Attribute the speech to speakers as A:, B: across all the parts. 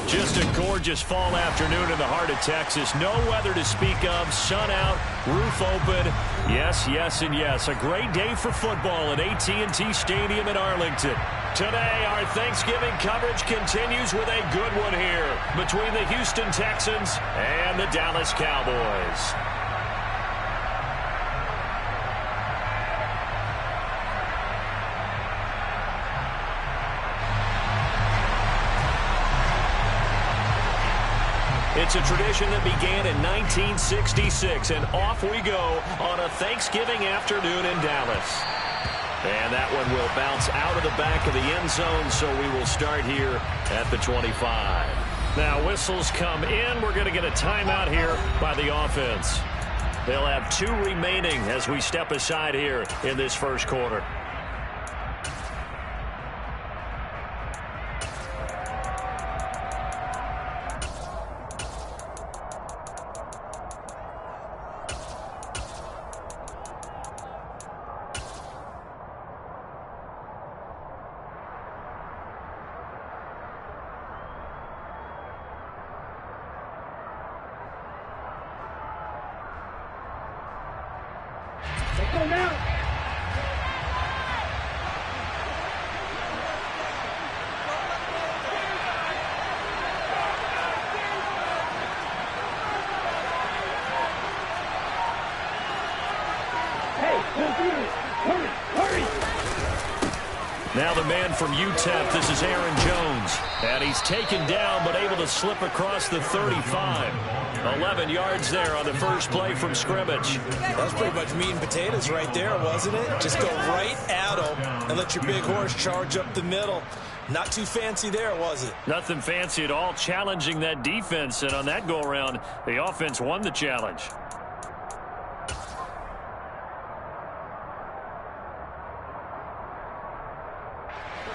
A: Just a gorgeous fall afternoon in the heart of Texas. No weather to speak of. Sun out, roof open. Yes, yes, and yes. A great day for football at AT&T Stadium in Arlington. Today, our Thanksgiving coverage continues with a good one here between the Houston Texans and the Dallas Cowboys. It's a tradition that began in 1966, and off we go on a Thanksgiving afternoon in Dallas. And that one will bounce out of the back of the end zone, so we will start here at the 25. Now, whistles come in. We're going to get a timeout here by the offense. They'll have 2 remaining as we step aside here in this first quarter. Now the man from UTEP, this is Aaron Jones. And he's taken down but able to slip across the 35. 11 yards there on the first play from scrimmage.
B: That was pretty much meat and potatoes right there, wasn't it? Just go right at him and let your big horse charge up the middle. Not too fancy there, was it?
A: Nothing fancy at all, challenging that defense. And on that go-around, the offense won the challenge.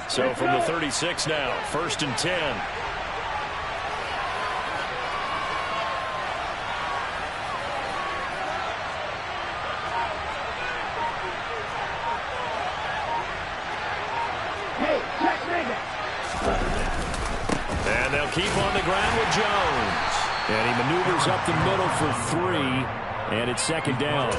A: So from the 36 now, 1st and 10. And they'll keep on the ground with Jones. And he maneuvers up the middle for 3. And it's 2nd down.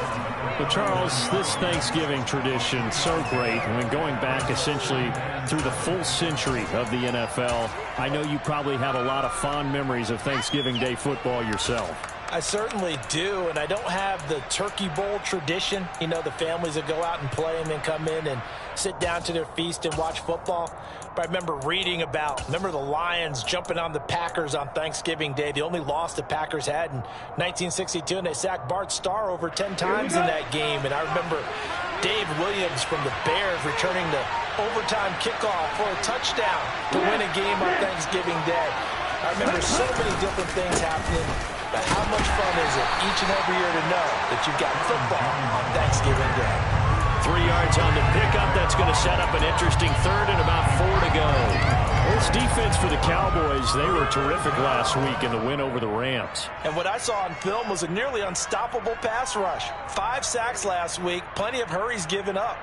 A: Well, Charles, this Thanksgiving tradition, so great. I mean, going back essentially through the full century of the NFL, I know you probably have a lot of fond memories of Thanksgiving Day football yourself.
B: I certainly do, and I don't have the Turkey Bowl tradition. You know, the families that go out and play and then come in and sit down to their feast and watch football. But I remember reading remember the Lions jumping on the Packers on Thanksgiving Day. The only loss the Packers had in 1962, and they sacked Bart Starr over 10 times in that game. And I remember Dave Williams from the Bears returning the overtime kickoff for a touchdown to win a game on Thanksgiving Day. I remember so many different things happening. But how much fun is it each and every year to know that you've got football on Thanksgiving Day?
A: 3 yards on the pickup. That's going to set up an interesting 3rd and about 4 to go. This defense for the Cowboys, they were terrific last week in the win over the Rams.
B: And what I saw on film was a nearly unstoppable pass rush. 5 sacks last week, plenty of hurries given up.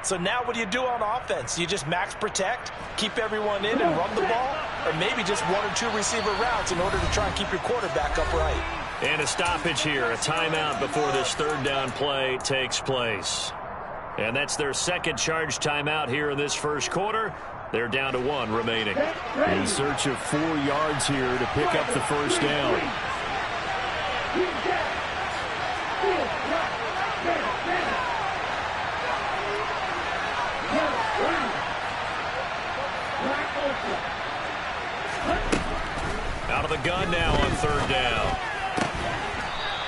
B: So now what do you do on offense? You just max protect, keep everyone in and run the ball, or maybe just 1 or 2 receiver routes in order to try and keep your quarterback upright.
A: And a stoppage here, a timeout before this 3rd down play takes place. And that's their 2nd charge timeout here in this first quarter. They're down to 1 remaining. In search of 4 yards here to pick up the 1st down. Out of the gun now on 3rd down.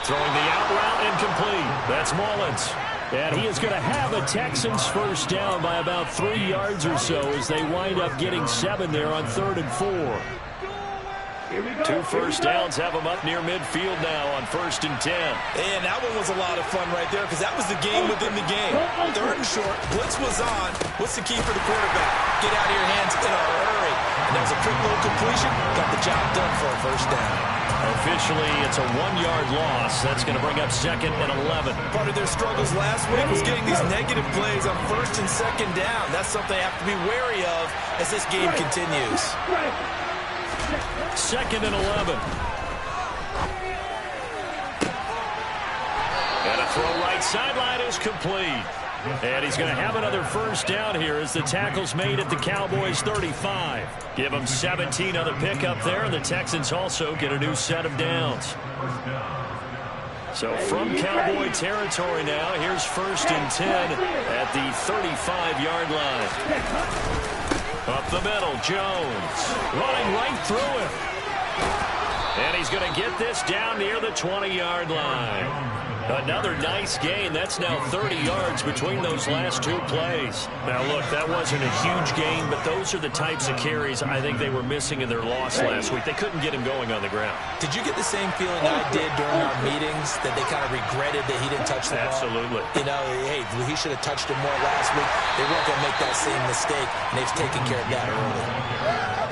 A: Throwing the out route incomplete. That's Mullins. And he is going to have a Texans 1st down by about 3 yards or so as they wind up getting 7 there on 3rd and 4. 2 first downs have them up near midfield now on 1st and 10.
B: And that one was a lot of fun right there because that was the game within the game. 3rd and short, blitz was on. What's the key for the quarterback? Get out of your hands in a hurry. And there's a quick little completion. Got the job done for a 1st down.
A: Officially, it's a 1-yard loss. That's going to bring up 2nd and 11.
B: Part of their struggles last week was getting these negative plays on 1st and 2nd down. That's something they have to be wary of as this game continues.
A: 2nd and 11. And a throw right sideline is complete. And he's going to have another first down here as the tackle's made at the Cowboys 35. Give them 17 on the pickup there, and the Texans also get a new set of downs. So from Cowboy territory now, here's 1st and 10 at the 35-yard line. Up the middle, Jones running right through him. And he's going to get this down near the 20-yard line. Another nice gain. That's now 30 yards between those last 2 plays. Now, look, that wasn't a huge gain, but those are the types of carries I think they were missing in their loss last week. They couldn't get him going on the ground.
B: Did you get the same feeling I did during our meetings, that they kind of regretted that he didn't touch the ball?
A: Absolutely.
B: You know, hey, he should have touched him more last week. They weren't going to make that same mistake, and they've taken care of that early.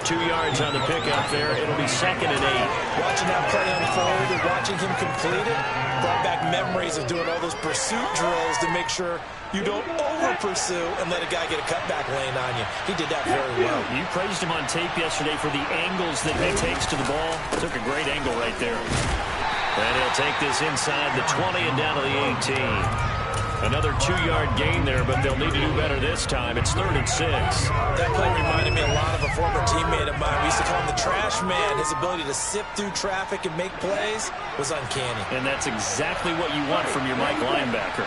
A: 2 yards on the pickup there. It'll be 2nd and 8.
B: Watching that play unfold and watching him complete it brought back memories of doing all those pursuit drills to make sure you don't over-pursue and let a guy get a cutback lane on you. He did that very well.
A: You praised him on tape yesterday for the angles that he takes to the ball. Took a great angle right there. And he'll take this inside the 20 and down to the 18. Another 2-yard gain there, but they'll need to do better this time. It's 3rd and 6.
B: That play reminded me a lot of a former teammate of mine. We used to call him the trash man. His ability to sift through traffic and make plays was uncanny.
A: And that's exactly what you want from your Mike linebacker.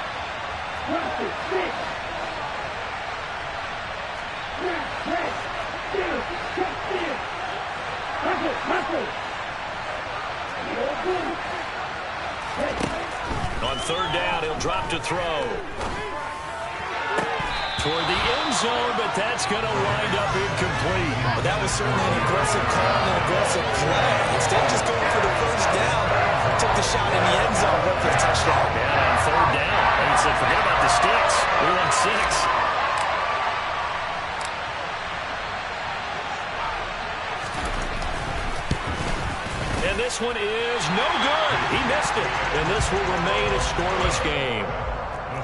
A: On 3rd down, he'll drop to throw. Toward the end zone, but that's going to wind up incomplete.
B: But that was certainly an aggressive call and an aggressive play. Instead of just going for the first down, took the shot in the end zone, went for the touchdown.
A: And on 3rd down, he said, forget about the sticks. We want 6. And this one is no good. He missed it. And this will remain a scoreless game.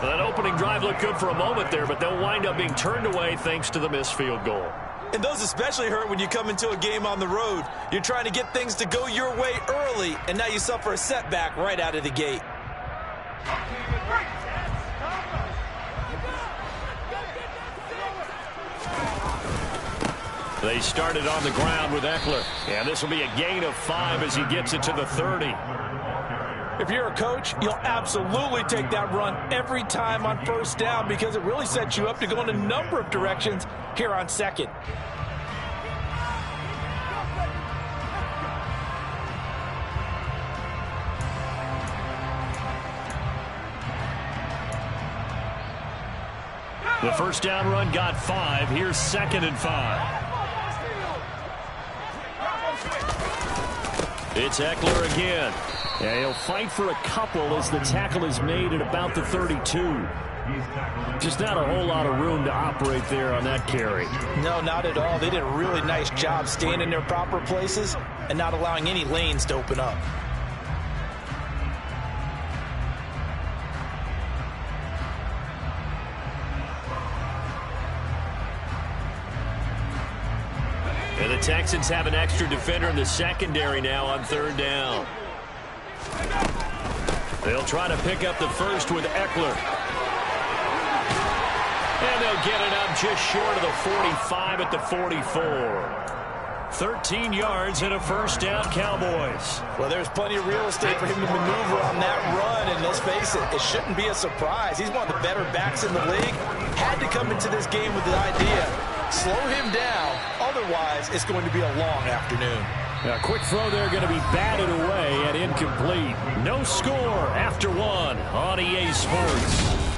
A: That opening drive looked good for a moment there, but they'll wind up being turned away thanks to the missed field goal.
B: And those especially hurt when you come into a game on the road. You're trying to get things to go your way early, and now you suffer a setback right out of the gate.
A: They started on the ground with Ekeler. And this will be a gain of 5 as he gets it to the 30.
B: If you're a coach, you'll absolutely take that run every time on 1st down because it really sets you up to go in a number of directions here on 2nd.
A: The 1st down run got 5. Here's 2nd and 5. It's Ekeler again. Yeah, he'll fight for a couple as the tackle is made at about the 32. Just not a whole lot of room to operate there on that carry.
B: No, not at all. They did a really nice job staying in their proper places and not allowing any lanes to open up.
A: And the Texans have an extra defender in the secondary now on 3rd down. They'll try to pick up the first with Ekeler. And they'll get it up just short of the 45 at the 44. 13 yards and a 1st down, Cowboys.
B: Well, there's plenty of real estate for him to maneuver on that run, and let's face it, it shouldn't be a surprise. He's one of the better backs in the league. Had to come into this game with the idea, slow him down, otherwise it's going to be a long afternoon.
A: A quick throw there going to be batted away and incomplete. No score after 1 on EA Sports.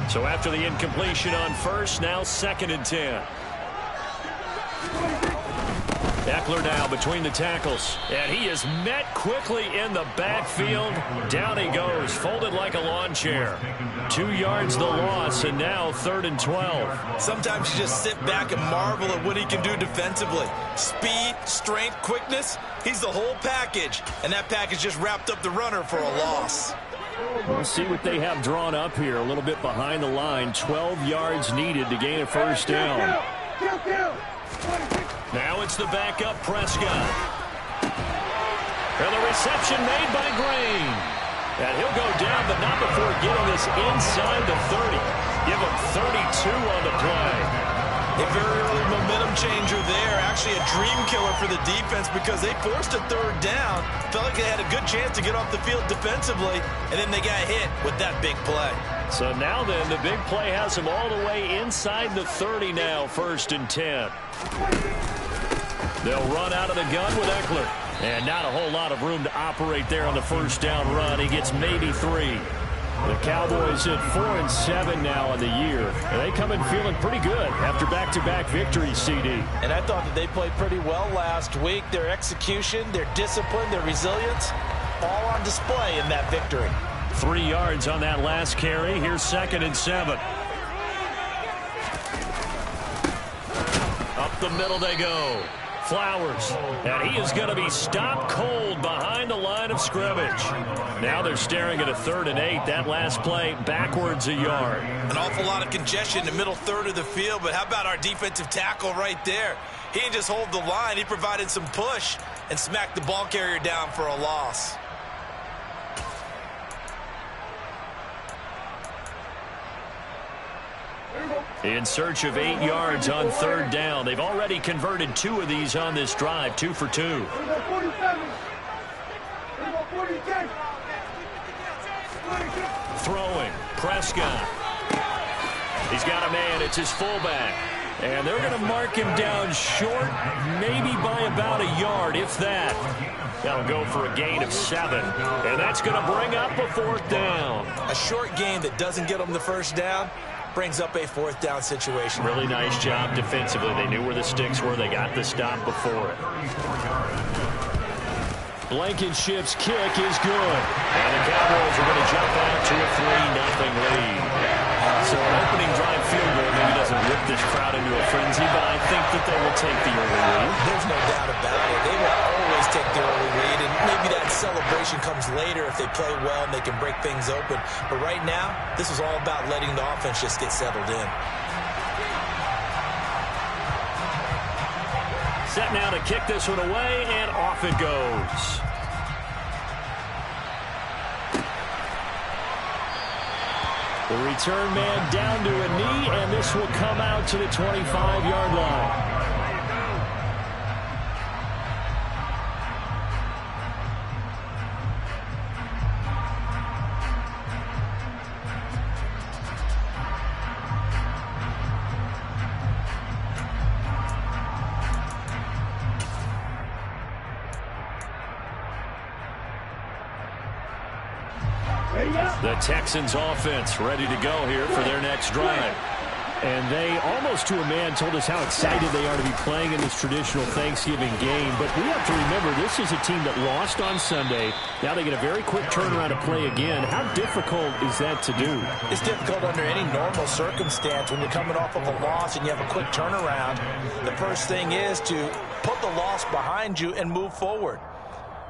A: So after the incompletion on 1st, now 2nd and 10. Ekeler now between the tackles. And he is met quickly in the backfield. Down he goes, folded like a lawn chair. 2 yards the loss, and now 3rd and 12.
B: Sometimes you just sit back and marvel at what he can do defensively. Speed, strength, quickness. He's the whole package. And that package just wrapped up the runner for a loss.
A: We'll see what they have drawn up here. A little bit behind the line. 12 yards needed to gain a first down. Now it's the backup Prescott. And the reception made by Green. And he'll go down, but not before getting this inside the 30. Give him 32 on the play.
B: A very early momentum changer there. Actually a dream killer for the defense because they forced a 3rd down. Felt like they had a good chance to get off the field defensively, and then they got hit with that big play.
A: So now then, the big play has them all the way inside the 30 now, 1st and 10. They'll run out of the gun with Ekeler. And not a whole lot of room to operate there on the first down run. He gets maybe 3. The Cowboys at 4-7 now on the year. And they come in feeling pretty good after back-to-back victories, CD.
B: And I thought that they played pretty well last week. Their execution, their discipline, their resilience, all on display in that victory.
A: 3 yards on that last carry. Here's 2nd and 7. Up the middle they go. Flowers, and he is going to be stopped cold behind the line of scrimmage. Now they're staring at a 3rd and 8. That last play backwards a yard.
B: An awful lot of congestion in the middle 3rd of the field, but how about our defensive tackle right there? He didn't just hold the line. He provided some push and smacked the ball carrier down for a loss.
A: In search of 8 yards on 3rd down. They've already converted 2 of these on this drive, 2 for 2. Throwing, Prescott. He's got a man, it's his fullback. And they're going to mark him down short, maybe by about a yard, if that. That'll go for a gain of 7. And that's going to bring up a 4th down.
B: A short gain that doesn't get them the first down brings up a 4th down situation.
A: Really nice job defensively. They knew where the sticks were. They got the stop before it. Blankenship's kick is good. And the Cowboys are going to jump out to a 3-0 lead. So an opening drive field goal maybe doesn't whip this crowd into a frenzy, but I think that they will take the early lead.
B: There's no doubt about it. They will always take the early lead, and maybe that celebration comes later if they play well and they can break things open. But right now, this is all about letting the offense just get settled in.
A: Set now to kick this one away, and off it goes. The return man down to a knee, and this will come out to the 25-yard line. The Texans offense ready to go here for their next drive. And they, almost to a man, told us how excited they are to be playing in this traditional Thanksgiving game. But we have to remember, this is a team that lost on Sunday. Now they get a very quick turnaround to play again. How difficult is that to do?
B: It's difficult under any normal circumstance when you're coming off of a loss and you have a quick turnaround. The first thing is to put the loss behind you and move forward.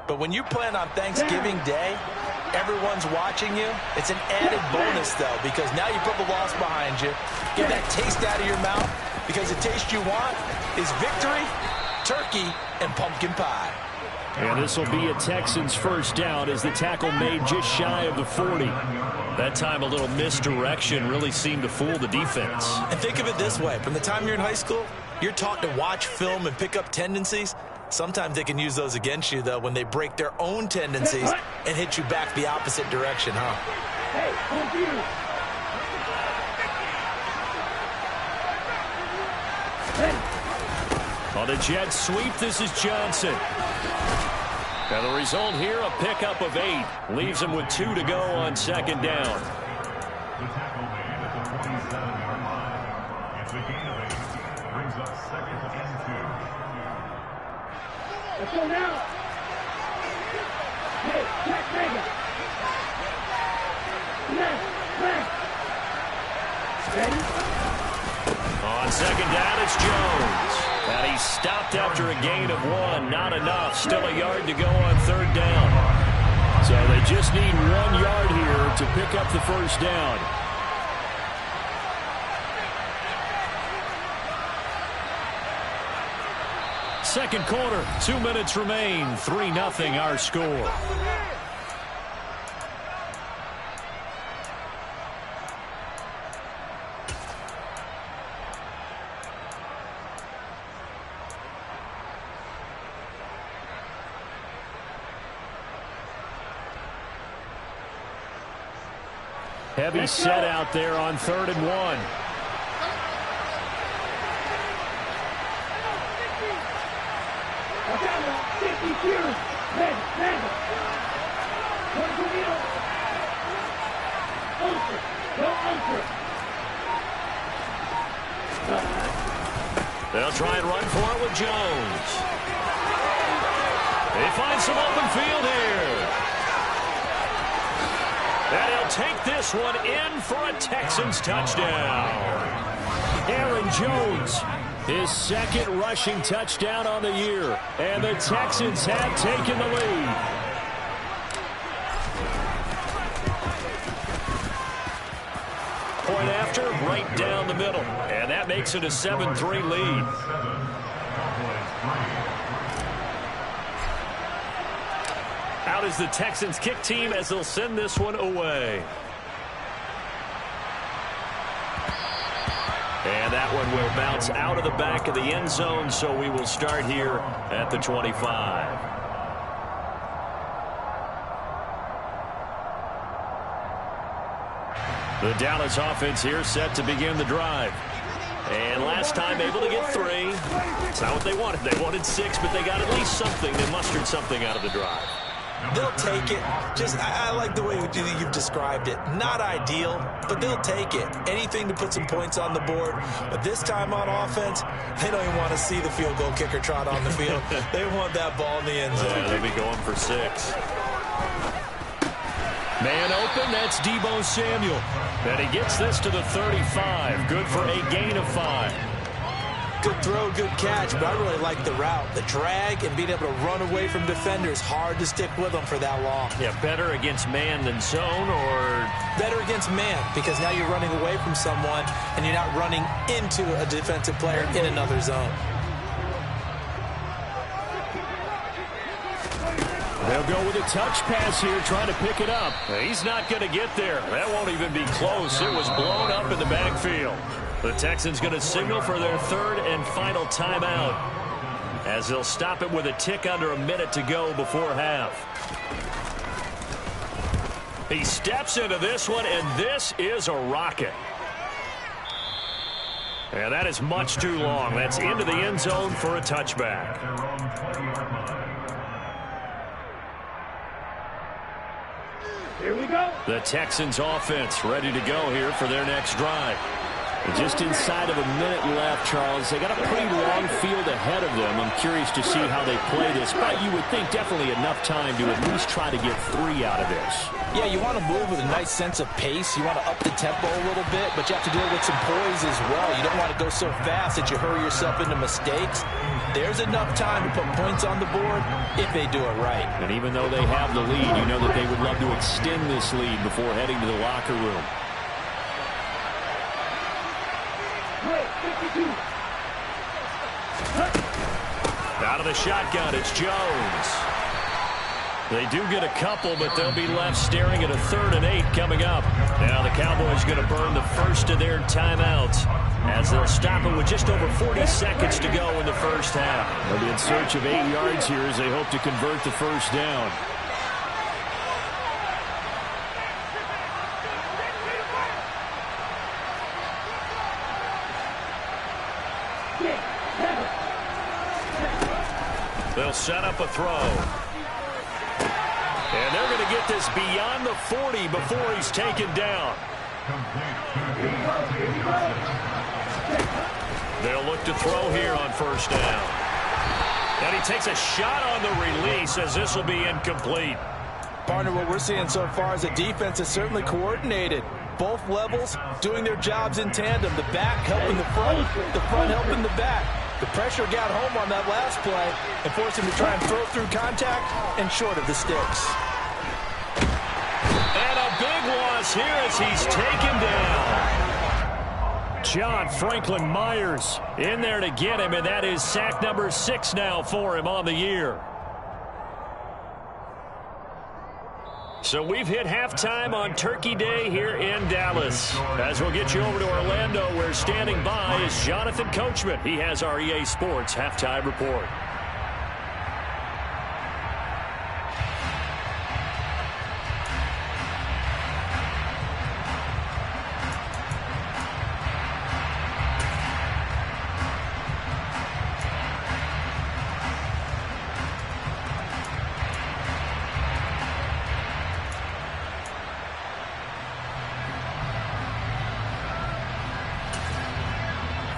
B: But when you plan on Thanksgiving Day, everyone's watching you. It's an added bonus, though, because now you put the loss behind you. Get that taste out of your mouth, because the taste you want is victory, turkey, and pumpkin pie.
A: And this will be a Texans first down as the tackle made just shy of the 40. That time a little misdirection really seemed to fool the defense.
B: And think of it this way. From the time you're in high school, you're taught to watch film and pick up tendencies. Sometimes they can use those against you, though, when they break their own tendencies and hit you back the opposite direction, huh?
A: On the jet sweep, this is Johnson. And the result here, a pickup of 8. Leaves him with 2 to go on 2nd down.
C: The tackle made at the 27-yard line. It's a gain of 8. Brings up 2nd and 2.
D: Let's go now. Hey, check, Mega. Left. Ready?
A: On second down, it's Jones. And he's stopped after a gain of 1. Not enough. Still a yard to go on third down. So they just need 1 yard here to pick up the first down. Second quarter, 2 minutes remain. 3-0 our score. Heavy set out there on 3rd and 1. They'll try and run for it with Jones. They find some open field here. And he'll take this one in for a Texans touchdown. Aaron Jones, his second rushing touchdown on the year. And the Texans have taken the lead. Point after, right down the middle. And that makes it a 7-3 lead. Out is the Texans kick team as they'll send this one away. And that one will bounce out of the back of the end zone, so we will start here at the 25. The Dallas offense here set to begin the drive. And last time able to get 3. It's not what they wanted. They wanted 6, but they got at least something. They mustered something out of the drive.
B: They'll take it. I like the way you've described it. Not ideal, but they'll take it. Anything to put some points on the board. But this time on offense, they don't even want to see the field goal kicker trot on the field. They want that ball in the end zone.
A: They'll be going for 6. Man open, that's Deebo Samuel. And he gets this to the 35. Good for a gain of 5.
B: Good throw, good catch, but I really like the route. The drag and being able to run away from defenders, hard to stick with them for that long.
A: Yeah, better against man than zone, or?
B: Better against man, because now you're running away from someone and you're not running into a defensive player in another zone.
A: They'll go with a touch pass here, trying to pick it up. He's not going to get there. That won't even be close. It was blown up in the backfield. The Texans going to signal for their 3rd and final timeout, as they'll stop it with a tick under a minute to go before half. He steps into this one, and this is a rocket. And that is much too long. That's into the end zone for a touchback.
D: Here we go.
A: The Texans offense ready to go here for their next drive. Just inside of a minute left, Charles. They got a pretty long field ahead of them. I'm curious to see how they play this, but you would think definitely enough time to at least try to get 3 out of this.
B: Yeah, you want to move with a nice sense of pace. You want to up the tempo a little bit, but you have to deal with some poise as well. You don't want to go so fast that you hurry yourself into mistakes. There's enough time to put points on the board if they do it right.
A: And even though they have the lead, you know that they would love to extend this lead before heading to the locker room. Out of the shotgun, it's Jones. They do get a couple, but they'll be left staring at a 3rd and 8 coming up. Now the Cowboys going to burn the first of their timeouts, as they'll stop it with just over 40 seconds to go in the first half. They'll be in search of 8 yards here as they hope to convert the first down. They'll set up a throw. And they're going to get this beyond the 40 before he's taken down. They'll look to throw here on first down. And he takes a shot on the release as this will be incomplete.
B: Partner, what we're seeing so far is a defense is certainly coordinated. Both levels doing their jobs in tandem. The back helping the front helping the back. The pressure got home on that last play and forced him to try and throw through contact and short of the sticks.
A: And a big loss here as he's taken down. John Franklin Myers in there to get him, and that is sack number 6 now for him on the year. So we've hit halftime on Turkey Day here in Dallas. As we'll get you over to Orlando, where standing by is Jonathan Coachman. He has our EA Sports halftime report.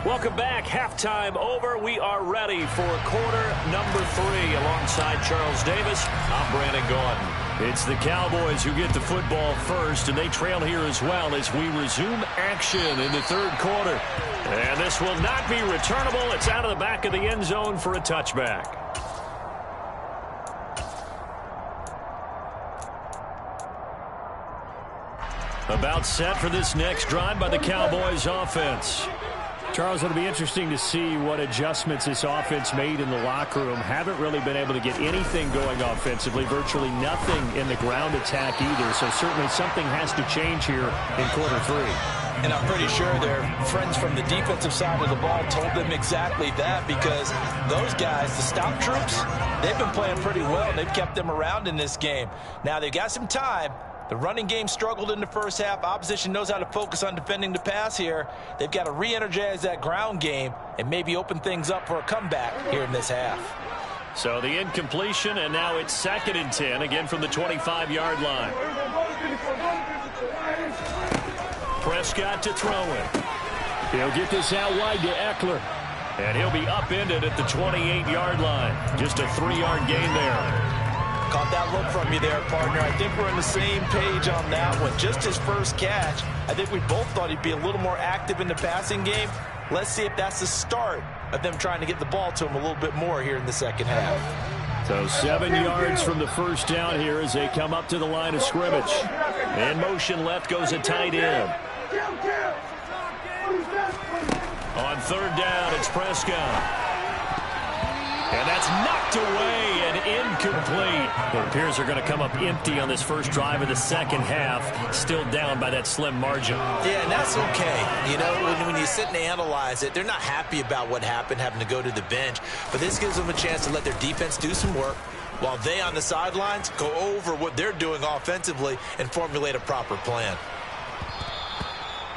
A: Welcome back. Halftime over. We are ready for quarter number 3. Alongside Charles Davis, I'm Brandon Gaudin. It's the Cowboys who get the football first, and they trail here as well as we resume action in the third quarter. And this will not be returnable. It's out of the back of the end zone for a touchback. About set for this next drive by the Cowboys offense. Charles, it'll be interesting to see what adjustments this offense made in the locker room. Haven't really been able to get anything going offensively, virtually nothing in the ground attack either. So certainly something has to change here in quarter 3.
B: And I'm pretty sure their friends from the defensive side of the ball told them exactly that, because those guys, the stop troops, they've been playing pretty well. They've kept them around in this game. Now they've got some time. The running game struggled in the first half. Opposition knows how to focus on defending the pass here. They've got to re-energize that ground game and maybe open things up for a comeback here in this half.
A: So the incompletion, and now it's 2nd and 10, again from the 25-yard line. Prescott to throw it. He'll get this out wide to Eckler. And he'll be upended at the 28-yard line. Just a 3-yard gain there.
B: Caught that look from you there, partner. I think we're on the same page on that one. Just his first catch. I think we both thought he'd be a little more active in the passing game. Let's see if that's the start of them trying to get the ball to him a little bit more here in the second half.
A: So 7 yards from the first down here as they come up to the line of scrimmage. In motion left goes a tight end. On 3rd down, it's Prescott. And that's knocked away and incomplete. It appears they're going to come up empty on this first drive of the second half. Still down by that slim margin.
B: Yeah, and that's okay. You know, when you sit and analyze it, they're not happy about what happened, having to go to the bench. But this gives them a chance to let their defense do some work while they on the sidelines go over what they're doing offensively and formulate a proper plan.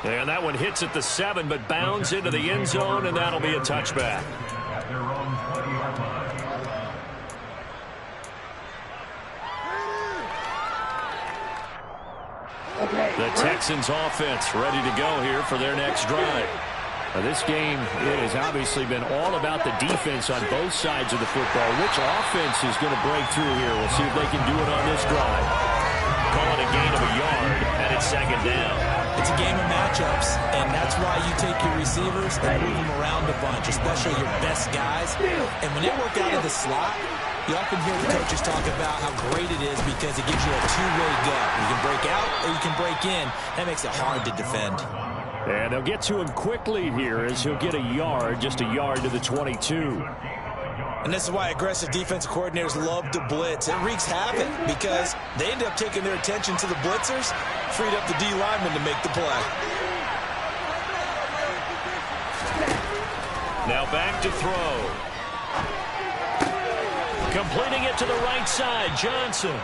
A: And that one hits at the 7, but bounds into the end zone, and that'll be a touchback.
C: At their own 20-yard line.
A: The Texans offense ready to go here for their next drive. Now, this game, it has obviously been all about the defense on both sides of the football. Which offense is going to break through here? We'll see if they can do it on this drive. Call it a gain of a yard, and it's 2nd down.
B: It's a game of matchups, and that's why you take your receivers and move them around a bunch, especially your best guys. And when they work out of the slot, you often hear the coaches talk about how great it is because it gives you a two-way go. You can break out or you can break in. That makes it hard to defend.
A: And they'll get to him quickly here as he'll get a yard, just a yard to the 22.
B: And this is why aggressive defensive coordinators love to blitz. It wreaks havoc because they end up taking their attention to the blitzers, freed up the D lineman to make the play.
A: Now back to throw. Completing it to the right side, Johnson.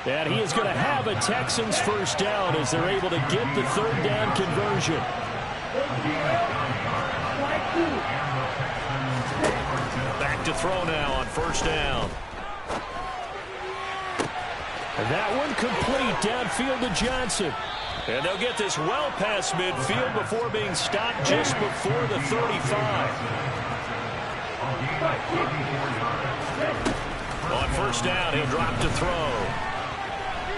A: And he is going to have a Texans first down as they're able to get the 3rd down conversion. Back to throw now on 1st down. And that one complete downfield to Johnson. And they'll get this well past midfield before being stopped just before the 35. On first down, he'll drop to throw.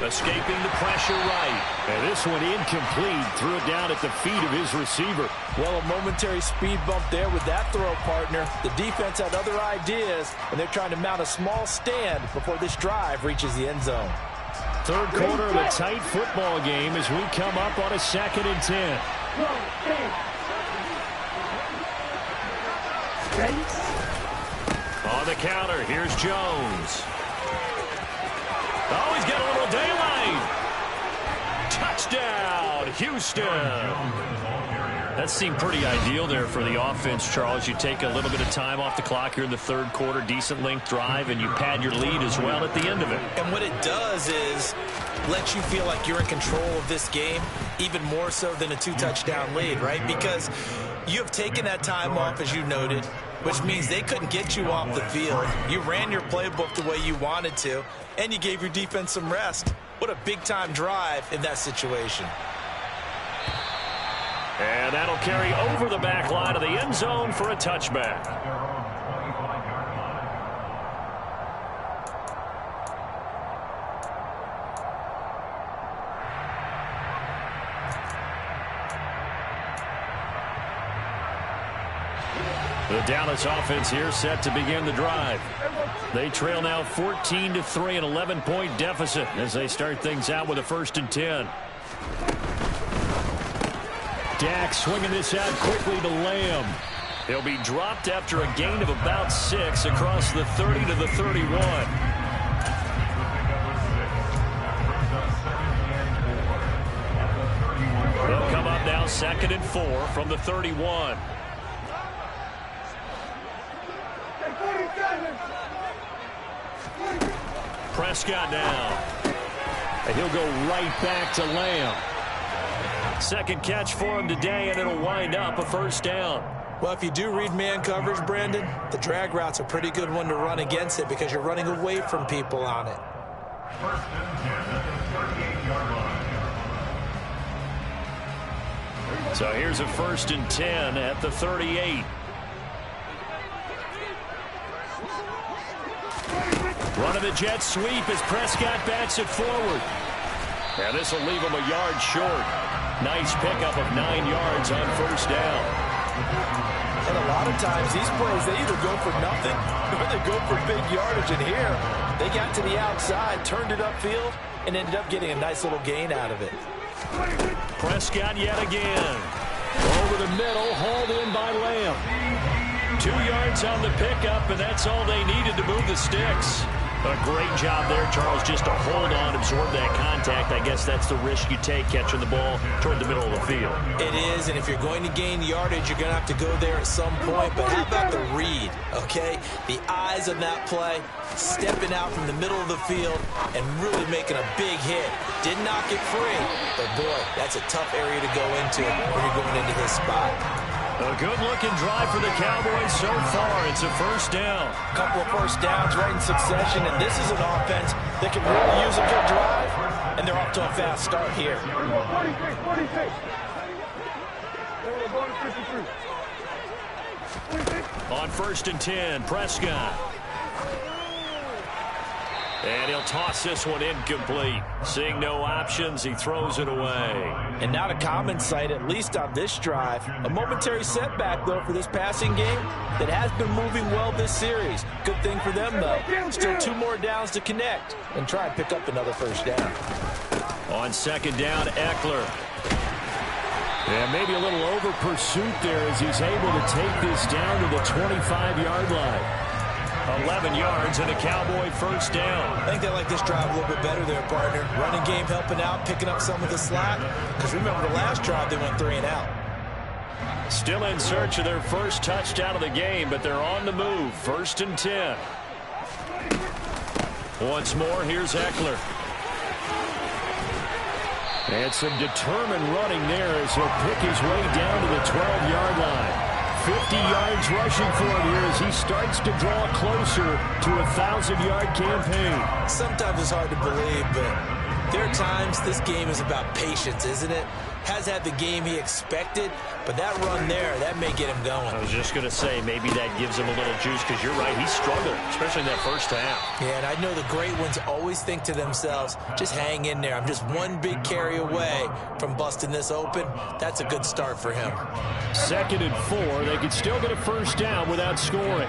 A: Escaping the pressure right.
E: And this one incomplete. Threw it down at the feet of his receiver.
B: Well, a momentary speed bump there with that throw, partner. The defense had other ideas, and they're trying to mount a small stand before this drive reaches the end zone.
E: Third quarter of a tight football game as we come up on a 2nd and 10.
A: On the counter, here's Jones. Oh, he's got a little daylight. Touchdown, Houston. That seemed pretty ideal there for the offense, Charles. You take a little bit of time off the clock here in the third quarter, decent length drive, and you pad your lead as well at the end of it.
B: And what it does is let you feel like you're in control of this game, even more so than a 2-touchdown lead, right? Because you have taken that time off, as you noted, which means they couldn't get you off the field. You ran your playbook the way you wanted to, and you gave your defense some rest. What a big-time drive in that situation.
A: And that'll carry over the back line of the end zone for a touchback. The Dallas offense here set to begin the drive. They trail now 14-3, an 11-point deficit as they start things out with a 1st and 10.
E: Dak swinging this out quickly to Lamb.
A: He'll be dropped after a gain of about 6 across the 30 to the 31. They'll come up now 2nd and 4 from the 31. Prescott now.
E: And he'll go right back to Lamb.
A: Second catch for him today, and it'll wind up a 1st down.
B: Well, if you do read man coverage, Brandon, the drag route's a pretty good one to run against it because you're running away from people on it.
C: 1st and 10 at the 38-yard line.
A: So here's a 1st and 10 at the 38. Run of the jet sweep as Prescott bats it forward. And this will leave him a yard short. Nice pickup of 9 yards on 1st down.
B: And a lot of times these plays, they either go for nothing or they go for big yardage. And here, they got to the outside, turned it upfield, and ended up getting a nice little gain out of it.
A: Prescott yet again.
E: Over the middle, hauled in by Lamb.
A: 2 yards on the pickup, and that's all they needed to move the sticks. A great job there, Charles, just to hold on, absorb that contact. I guess that's the risk you take catching the ball toward the middle of the field.
B: It is, and if you're going to gain yardage, you're going to have to go there at some point. But how about the read, okay? The eyes of that play, stepping out from the middle of the field and really making a big hit. Didn't knock it free, but boy, that's a tough area to go into when you're going into his spot.
A: A good-looking drive for the Cowboys so far. It's a 1st down.
B: A couple of 1st downs right in succession, and this is an offense that can really use a good drive, and they're off to a fast start here.
D: 46.
A: On 1st and 10, Prescott. And he'll toss this one incomplete. Seeing no options, he throws it away.
B: And not a common sight, at least on this drive. A momentary setback, though, for this passing game that has been moving well this series. Good thing for them, though. Still 2 more downs to connect and try and pick up another 1st down.
A: On 2nd down, Eckler.
E: And maybe a little over pursuit there as he's able to take this down to the 25-yard line.
A: 11 yards and a Cowboy 1st down.
B: I think they like this drive a little bit better there, partner. Running game helping out, picking up some of the slack. Because remember, the last drive they went 3 and out.
A: Still in search of their 1st touchdown of the game, but they're on the move. 1st and 10. Once more, here's Eckler.
E: And some determined running there as he'll pick his way down to the 12-yard line. 50 yards rushing for him here as he starts to draw closer to a 1,000-yard campaign.
B: Sometimes it's hard to believe, but There are times this game is about patience, isn't it? Has had the game he expected, but that run there, that may get him going.
A: I was just going to say, maybe that gives him a little juice, because you're right, he struggled, especially in that first half.
B: Yeah, and I know the great ones always think to themselves, just hang in there. I'm just one big carry away from busting this open. That's a good start for him.
E: 2nd and 4. They could still get a first down without scoring.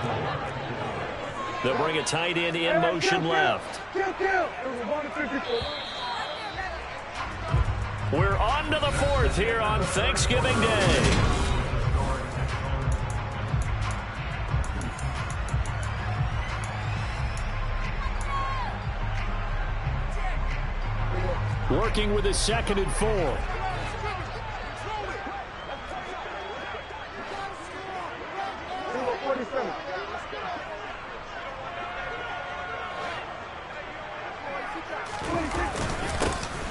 A: They'll bring a tight end in motion left. We're on to the 4th here on Thanksgiving Day.
E: Working with a 2nd and 4.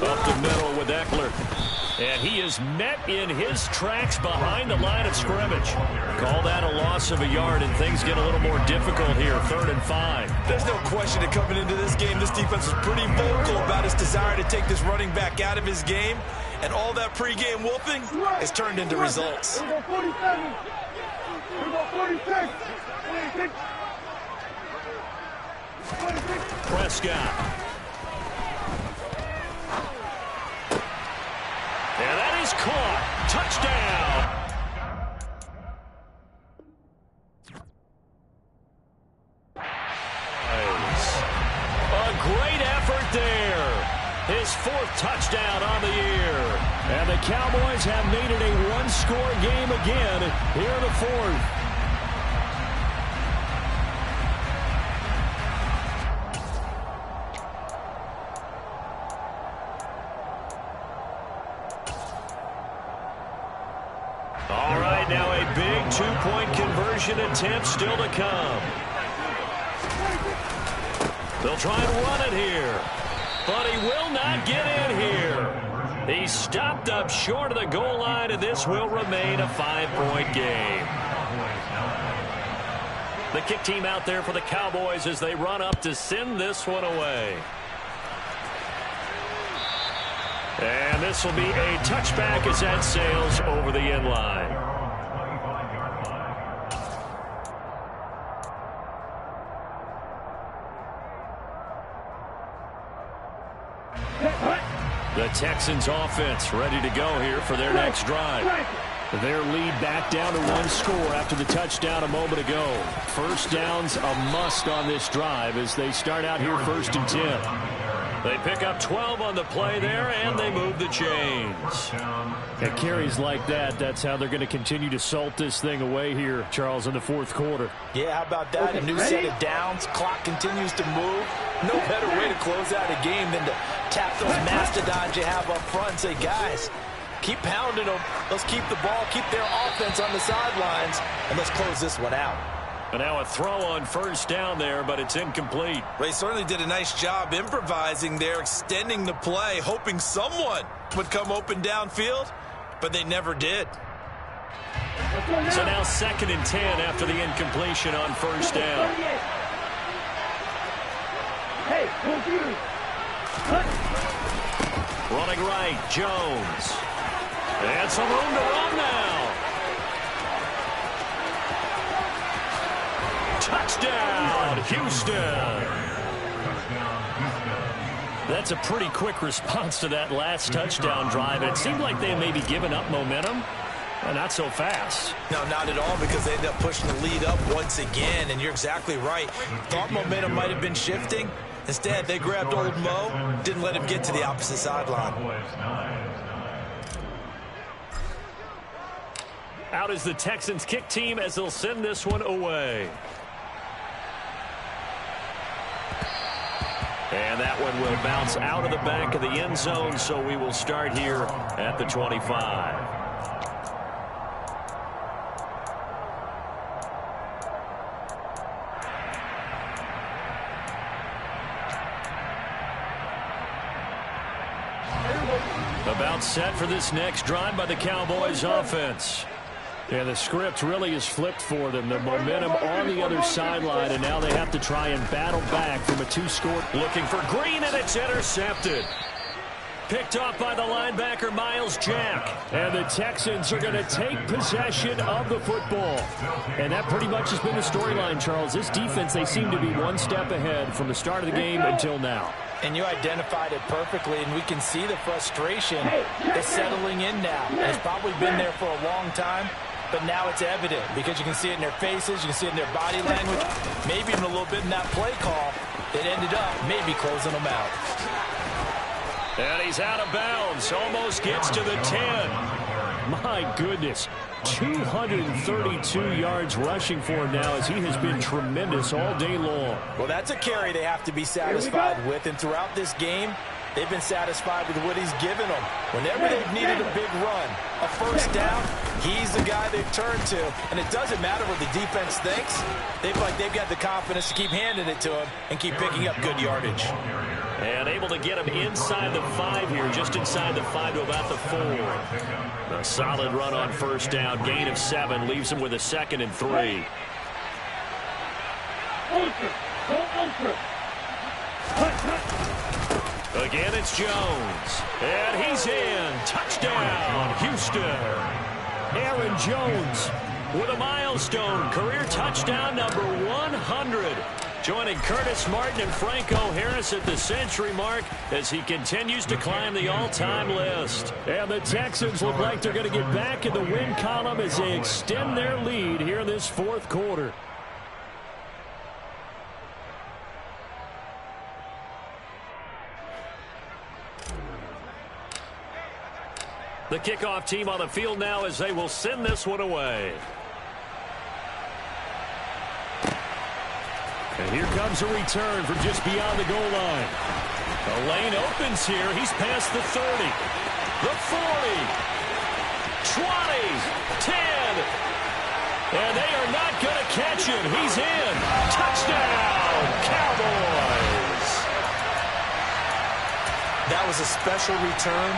A: Up the middle with Eckler. And he is met in his tracks behind the line of scrimmage. Call that a loss of a yard, and things get a little more difficult here. 3rd and 5.
B: There's no question that coming into this game, this defense was pretty vocal about his desire to take this running back out of his game. And all that pregame wolfing has turned into results.
A: Prescott. And that is caught. Touchdown. A great effort there. His 4th touchdown on the year.
E: And the Cowboys have made it a one-score game again here in the 4th.
A: All right, now a big 2-point conversion attempt still to come. They'll try and run it here, but he will not get in here. He's stopped up short of the goal line, and this will remain a 5-point game. The kick team out there for the Cowboys as they run up to send this one away. And this will be a touchback as that sails over the end line. The Texans offense ready to go here for their next drive.
E: Their lead back down to 1 score after the touchdown a moment ago. First down's a must on this drive as they start out here 1st and 10.
A: They pick up 12 on the play there, and they move the chains.
E: At carries like that, that's how they're going to continue to salt this thing away here, Charles, in the 4th quarter.
B: Yeah, how about that? A new set of downs. Clock continues to move. No better way to close out a game than to tap those mastodons you have up front and say, guys, keep pounding them. Let's keep the ball, keep their offense on the sidelines, and let's close this one out.
A: And now a throw on 1st down there, but it's incomplete.
B: They certainly did a nice job improvising there, extending the play, hoping someone would come open downfield, but they never did.
A: So now 2nd and 10 after the incompletion on 1st down. Running right, Jones. And some room to run now. Touchdown, Houston. That's a pretty quick response to that last touchdown drive. It seemed like they may be giving up momentum. Not so fast.
B: No, not at all, because they end up pushing the lead up once again, and you're exactly right. Thought momentum might have been shifting. Instead, they grabbed old Mo, didn't let him get to the opposite sideline.
A: Out is the Texans kick team as they'll send this one away. And that one will bounce out of the back of the end zone, so we will start here at the 25. About set for this next drive by the Cowboys offense.
E: Yeah, the script really is flipped for them. The momentum on the other sideline, and now they have to try and battle back from a 2-score.
A: Looking for Green, and it's intercepted. picked off by the linebacker, Miles Jack.
E: And the Texans are going to take possession of the football. And that pretty much has been the storyline, Charles. This defense, they seem to be one step ahead from the start of the game until now.
B: And you identified it perfectly, and we can see the frustration is settling in now. It's probably been there for a long time, but now it's evident because you can see it in their faces, you can see it in their body language, maybe even a little bit in that play call that ended up maybe closing them out.
A: And he's out of bounds, almost gets to the 10.
E: My goodness, 232 yards rushing for him now as he has been tremendous all day long.
B: Well, that's a carry they have to be satisfied with, and throughout this game, they've been satisfied with what he's given them. Whenever they've needed a big run, a first down, he's the guy they've turned to. And it doesn't matter what the defense thinks. They feel like they've got the confidence to keep handing it to him and keep picking up good yardage.
A: And able to get him inside the 5 here, just inside the 5 to about the 4. A solid run on first down, gain of 7, leaves him with a 2nd and 3. Again, it's Jones. And he's in. Touchdown, Houston.
E: Aaron Jones
A: With a milestone, career touchdown number 100. Joining Curtis Martin and Franco Harris at the century mark as he continues to climb the all-time list.
E: And the Texans look like they're going to get back in the win column as they extend their lead here in this fourth quarter.
A: The kickoff team on the field now as they will send this one away.
E: And here comes a return from just beyond the goal line.
A: The lane opens here. He's past the 30, the 40, 20, 10. And they are not going to catch him. He's in. Touchdown, Cowboys.
B: That was a special return,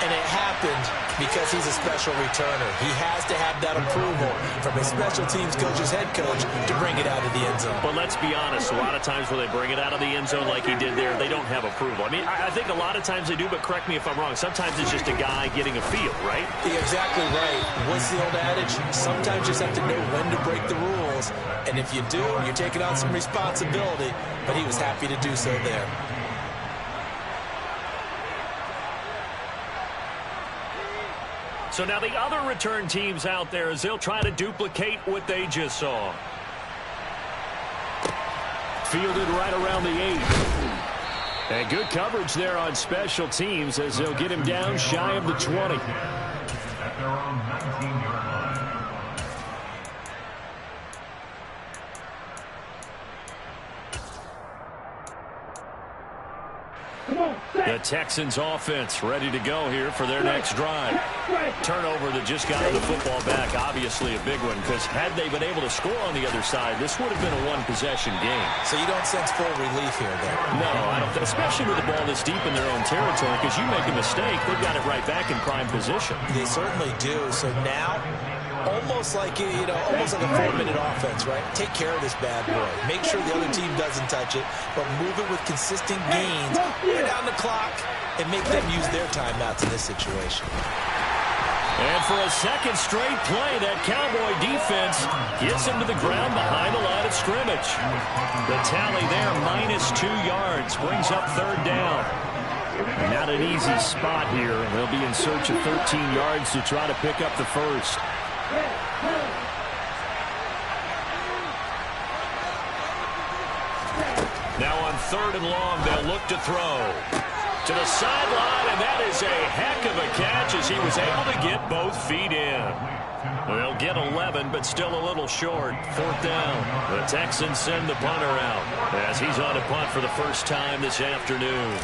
B: and it happened because he's a special returner. He has to have that approval from his special teams coach's head coach to bring it out of the end zone.
A: But let's be honest, a lot of times when they bring it out of the end zone like he did there, they don't have approval. I mean, I think a lot of times they do, but correct me if I'm wrong. Sometimes it's just a guy getting a feel, right?
B: You're exactly right. What's the old adage? Sometimes you just have to know when to break the rules. And if you do, you're taking on some responsibility. But he was happy to do so there.
A: So now the other return teams out there as they'll try to duplicate what they just saw.
E: Fielded right around the 8. And good coverage there on special teams as they'll get him down shy of the 20.
C: At their own 19-yard line.
A: The Texans offense ready to go here for their next drive. Turnover that just got the football back, obviously a big one, because had they been able to score on the other side, this would have been a one-possession game.
B: So you don't sense full relief here, then?
A: No, I don't, especially with the ball this deep in their own territory, because you make a mistake, they've got it right back in prime position.
B: They certainly do. So now, almost like a 4-minute offense, right? Take care of this bad boy. Make sure the other team doesn't touch it, but move it with consistent gains, wear down the clock, and make them use their timeouts in this situation.
A: And for a second straight play, that Cowboy defense gets him to the ground behind the line of scrimmage. The tally there, -2 yards, brings up third down.
E: Not an easy spot here. They'll be in search of 13 yards to try to pick up the first.
A: Now on third and long, they'll look to throw. To the sideline, and that is a heck of a catch as he was able to get both feet in. They'll get 11, but still a little short. Fourth down. The Texans send the punter out as he's on a punt for the first time this afternoon.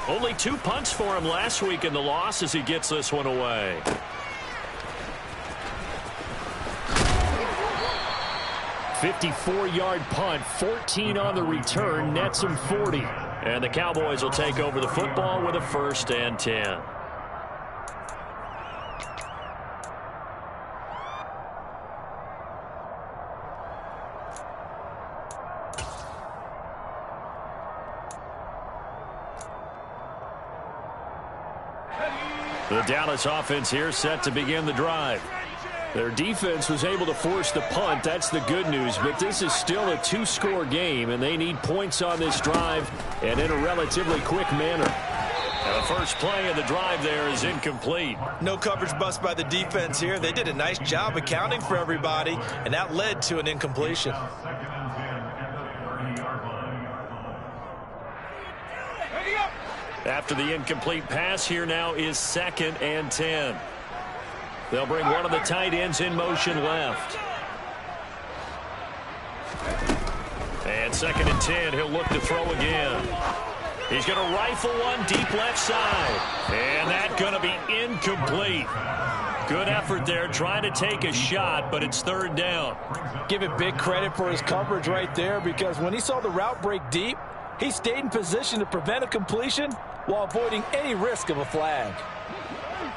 A: Only 2 punts for him last week in the loss as he gets this one away.
E: .54-yard punt, 14 on the return, nets him 40.
A: And the Cowboys will take over the football with a 1st and 10.
E: The Dallas offense here set to begin the drive. Their defense was able to force the punt. That's the good news. But this is still a two-score game, and they need points on this drive and in a relatively quick manner. And the first play of the drive there is incomplete.
B: No coverage bust by the defense here. They did a nice job accounting for everybody, and that led to an incompletion.
E: After the incomplete pass, here now is 2nd and 10. They'll bring one of the tight ends in motion left. And 2nd and 10, he'll look to throw again. He's going to rifle one deep left side. And that's going to be incomplete. Good effort there, trying to take a shot, but it's 3rd down.
B: Give it big credit for his coverage right there, because when he saw the route break deep, he stayed in position to prevent a completion while avoiding any risk of a flag.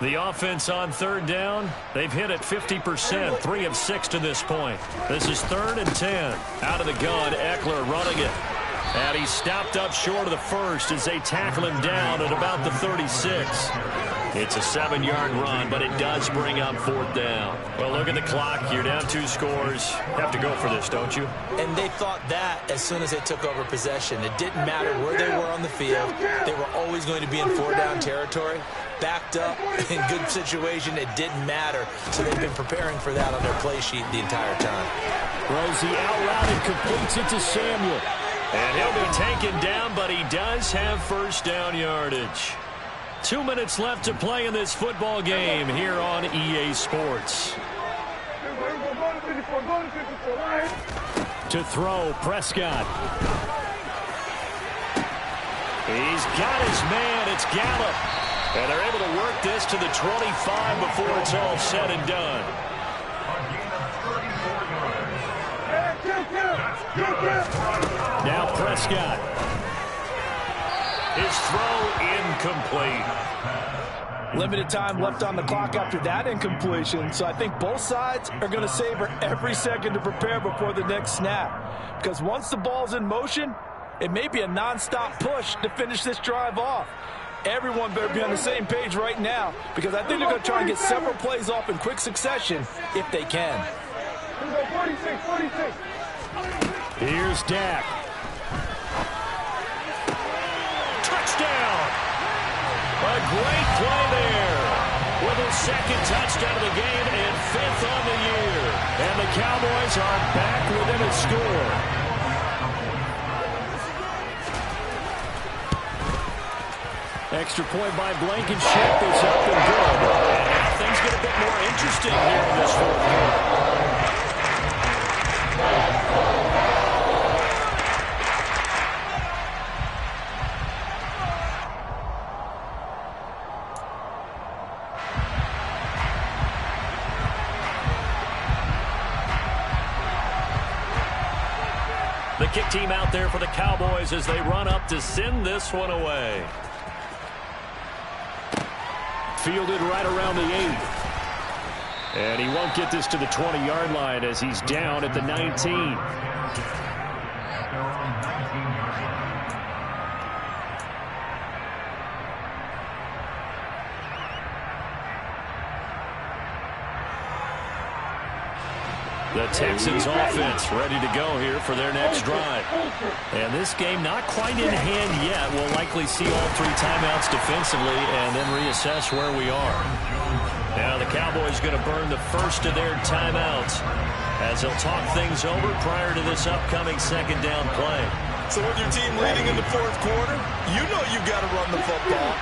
E: The offense on 3rd down, they've hit it 50%, 3 of 6 to this point. This is 3rd and 10. Out of the gun, Eckler running it. And he's stopped up short of the first as they tackle him down at about the 36. It's a 7-yard run, but it does bring up 4th down. Well, look at the clock. You're down 2 scores. Have to go for this, don't you?
B: And they thought that as soon as they took over possession. It didn't matter where they were on the field. They were always going to be in 4-down territory. Backed up, in good situation, it didn't matter. So they've been preparing for that on their play sheet the entire time.
E: Throws the out route and completes it to Samuel. And he'll be taken down, but he does have 1st down yardage. 2 minutes left to play in this football game here on EA Sports. To throw, Prescott. He's got his man. It's Gallup. And they're able to work this to the 25 before it's all said and done. Now Prescott. His throw incomplete.
B: Limited time left on the clock after that incompletion, so I think both sides are going to savor every second to prepare before the next snap. Because once the ball's in motion, it may be a non-stop push to finish this drive off. Everyone better be on the same page right now, because I think they're going to try and get several plays off in quick succession if they can.
D: 46.
E: Here's Dak. Touchdown! A great play there. With his 2nd touchdown of the game and 5th on the year. And the Cowboys are back within a score. Extra point by Blankenship is up and good. And now things get a bit more interesting here in this 4th quarter. The kick team out there for the Cowboys as they run up to send this one away. Fielded right around the 8. And he won't get this to the 20-yard line as he's down at the 19. The Texans offense ready to go here for their next drive. And this game not quite in hand yet. We'll likely see all 3 timeouts defensively and then reassess where we are. Now the Cowboys going to burn the first of their timeouts as they'll talk things over prior to this upcoming 2nd down play.
B: So with your team leading in the 4th quarter, you know you've got to run the football.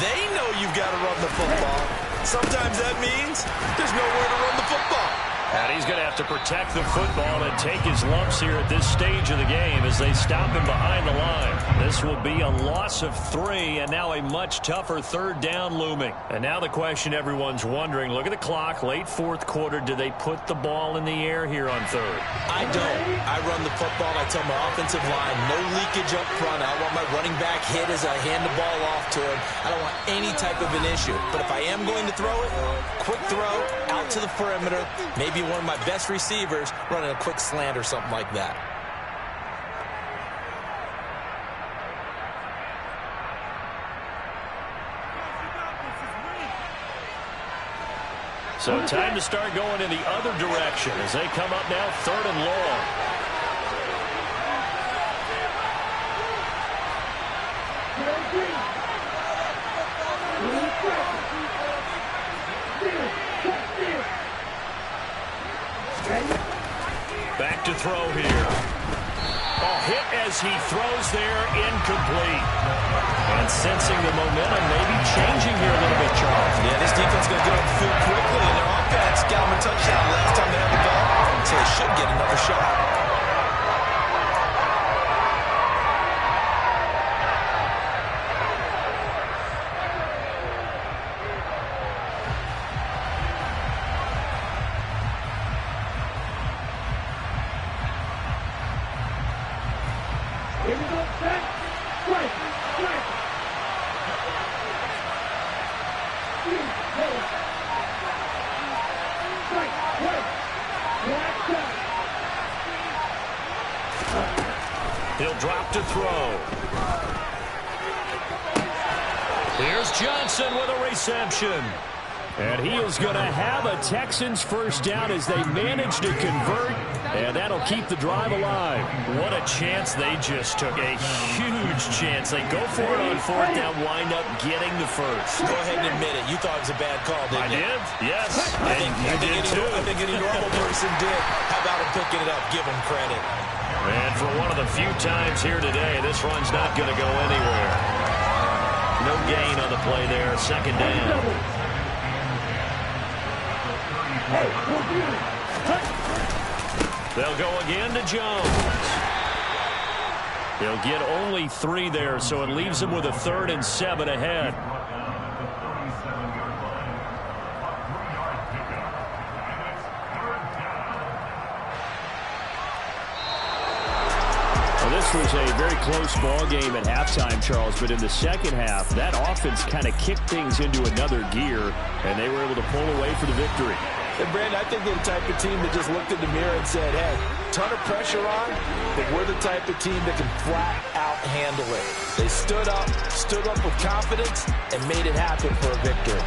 B: They know you've got to run the football. Sometimes that means there's nowhere to run the football.
E: And he's going to have to protect the football and take his lumps here at this stage of the game as they stop him behind the line. This will be a loss of 3 and now a much tougher 3rd down looming. And now the question everyone's wondering, look at the clock, late 4th quarter, do they put the ball in the air here on 3rd?
B: I don't. I run the football. I tell my offensive line, no leakage up front. I want my running back hit as I hand the ball off to him. I don't want any type of an issue. But if I am going to throw it, quick throw, out to the perimeter, maybe one of my best receivers running a quick slant or something like that.
A: So time to start going in the other direction as they come up now 3rd and long. Back to throw here. Oh, hit as he throws there, incomplete. And sensing the momentum, maybe changing here a little bit, Charles.
B: Yeah, this defense is going to get on the field quickly, and their offense got them a touchdown last time they had the ball, so they should get another shot.
D: Here we go, set, strike, strike. Strike, strike. Black shot.
A: He'll drop to throw. Here's Johnson with a reception. And he is going to have a Texans first down as they manage to convert, and that'll keep the drive alive. What a chance they just took, a huge chance. They go for it on 4th down, wind up getting the first.
B: Go ahead and admit it. You thought it was a bad call, didn't you?
A: I did, yes.
B: I think any normal person did. How about him picking it up? Give him credit.
A: And for one of the few times here today, this run's not going to go anywhere. No gain on the play there, 2nd down. They'll go again to Jones. They'll get only 3 there, so it leaves them with a 3rd and 7 ahead. This was a very close ball game at halftime, Charles, but in the second half, that offense kind of kicked things into another gear, and they were able to pull away for the victory.
B: And Brandon, I think they're the type of team that just looked in the mirror and said, hey, ton of pressure on, but we're the type of team that can flat out handle it. They stood up with confidence, and made it happen for a victory.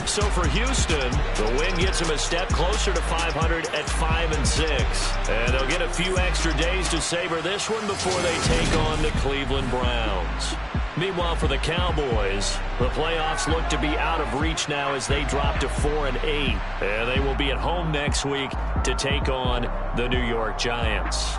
A: So for Houston, the win gets them a step closer to 500 at 5-6. And they'll get a few extra days to savor this one before they take on the Cleveland Browns. Meanwhile, for the Cowboys, the playoffs look to be out of reach now as they drop to 4-8. And they will be at home next week to take on the New York Giants.